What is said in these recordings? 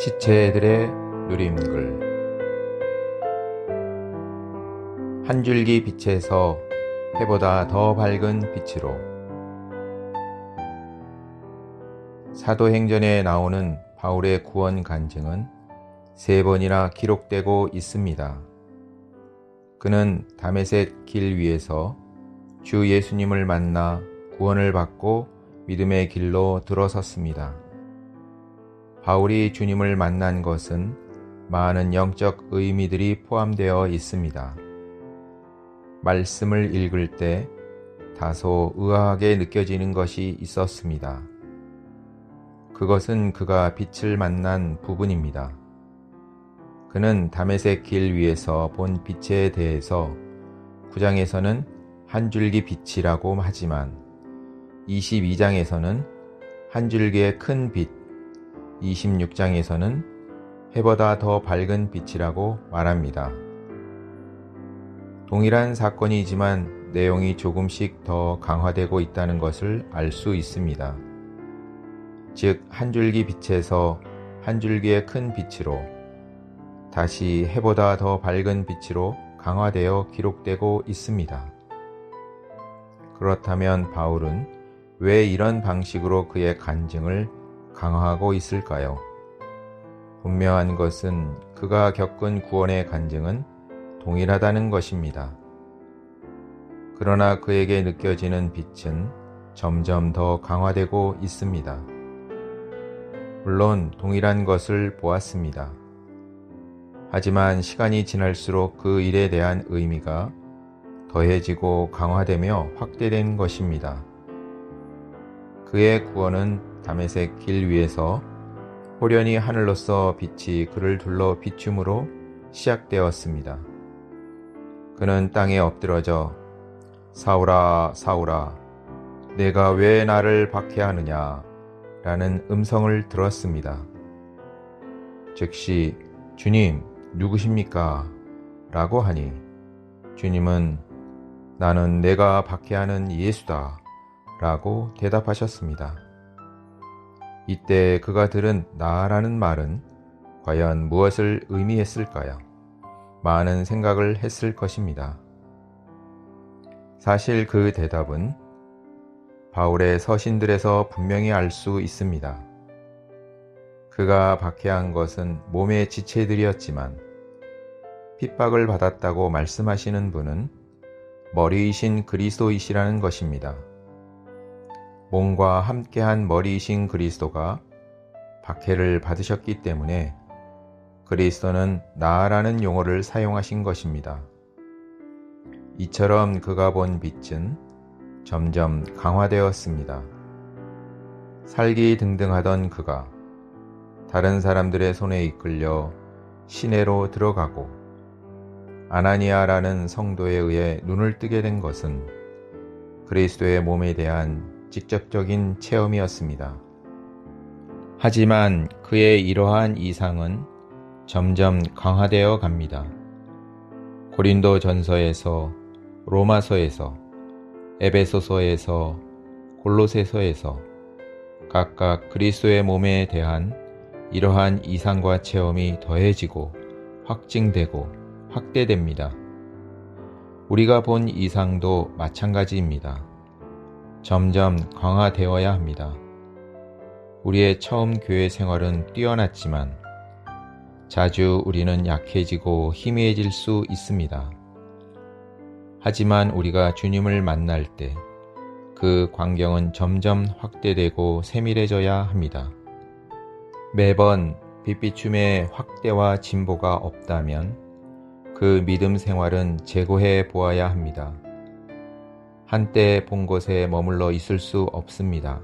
지체들의 누림글. 한 줄기 빛에서 해보다 더 밝은 빛으로. 사도행전에 나오는 바울의 구원 간증은 3번이나 기록되고 있습니다. 그는 다메섹 길 위에서 주 예수님을 만나 구원을 받고 믿음의 길로 들어섰습니다. 바울이 주님을 만난 것은 많은 영적 의미들이 포함되어 있습니다. 말씀을 읽을 때 다소 의아하게 느껴지는 것이 있었습니다. 그것은 그가 빛을 만난 부분입니다. 그는 다메섹 길 위에서 본 빛에 대해서 9장에서는 한 줄기 빛이라고 하지만 22장에서는 한 줄기의 큰 빛, 26장에서는 해보다 더 밝은 빛이라고 말합니다. 동일한 사건이지만 내용이 조금씩 더 강화되고 있다는 것을 알 수 있습니다. 즉, 한 줄기 빛에서 한 줄기의 큰 빛으로, 다시 해보다 더 밝은 빛으로 강화되어 기록되고 있습니다. 그렇다면 바울은 왜 이런 방식으로 그의 간증을 강화하고 있을까요? 분명한 것은 그가 겪은 구원의 간증은 동일하다는 것입니다. 그러나 그에게 느껴지는 빛은 점점 더 강화되고 있습니다. 물론 동일한 것을 보았습니다. 하지만 시간이 지날수록 그 일에 대한 의미가 더해지고 강화되며 확대된 것입니다. 그의 구원은 다메섹 길 위에서 호련히 하늘로서 빛이 그를 둘러 비춤으로 시작되었습니다. 그는 땅에 엎드러져 사울아, 사울아, 내가 왜 나를 박해하느냐 라는 음성을 들었습니다. 즉시 주님, 누구십니까? 라고 하니 주님은 나는 내가 박해하는 예수다 라고 대답하셨습니다. 이때 그가 들은 나라는 말은 과연 무엇을 의미했을까요? 많은 생각을 했을 것입니다. 사실 그 대답은 바울의 서신들에서 분명히 알 수 있습니다. 그가 박해한 것은 몸의 지체들이었지만 핍박을 받았다고 말씀하시는 분은 머리이신 그리스도이시라는 것입니다. 몸과 함께한 머리이신 그리스도가 박해를 받으셨기 때문에 그리스도는 나라는 용어를 사용하신 것입니다. 이처럼 그가 본 빛은 점점 강화되었습니다. 살기 등등하던 그가 다른 사람들의 손에 이끌려 시내로 들어가고 아나니아라는 성도에 의해 눈을 뜨게 된 것은 그리스도의 몸에 대한 직접적인 체험이었습니다. 하지만 그의 이러한 이상은 점점 강화되어 갑니다. 고린도 전서에서, 로마서에서, 에베소서에서, 골로새서에서 각각 그리스도의 몸에 대한 이러한 이상과 체험이 더해지고 확증되고 확대됩니다. 우리가 본 이상도 마찬가지입니다. 점점 강화되어야 합니다. 우리의 처음 교회 생활은 뛰어났지만 자주 우리는 약해지고 희미해질 수 있습니다. 하지만 우리가 주님을 만날 때 그 광경은 점점 확대되고 세밀해져야 합니다. 매번 빛비춤의 확대와 진보가 없다면 그 믿음 생활은 재고해 보아야 합니다. 한때 본 곳에 머물러 있을 수 없습니다.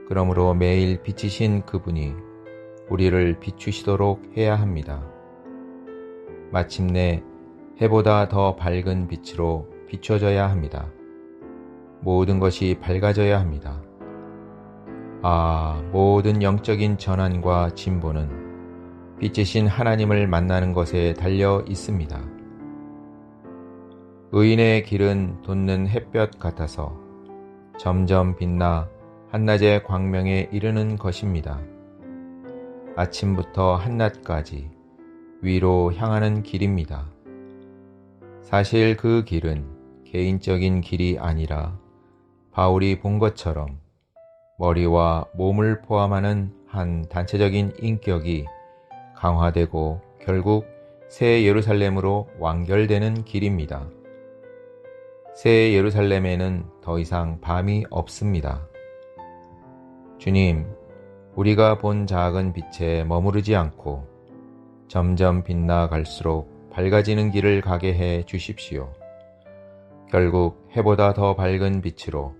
그러므로 매일 빛이신 그분이 우리를 비추시도록 해야 합니다. 마침내 해보다 더 밝은 빛으로 비춰져야 합니다. 모든 것이 밝아져야 합니다. 모든 영적인 전환과 진보는 빛이신 하나님을 만나는 것에 달려 있습니다. 의인의 길은 돋는 햇볕 같아서 점점 빛나 한낮의 광명에 이르는 것입니다. 아침부터 한낮까지 위로 향하는 길입니다. 사실 그 길은 개인적인 길이 아니라 바울이 본 것처럼 머리와 몸을 포함하는 한 단체적인 인격이 강화되고 결국 새 예루살렘으로 완결되는 길입니다. 새 예루살렘에는 더 이상 밤이 없습니다. 주님, 우리가 본 작은 빛에 머무르지 않고 점점 빛나 갈수록 밝아지는 길을 가게 해 주십시오. 결국 해보다 더 밝은 빛으로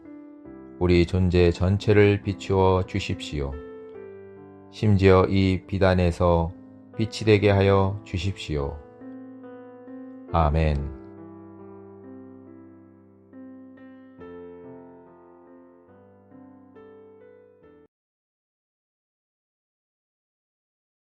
우리 존재 전체를 비추어 주십시오. 심지어 이 빛 안에서 빛이 되게 하여 주십시오. 아멘.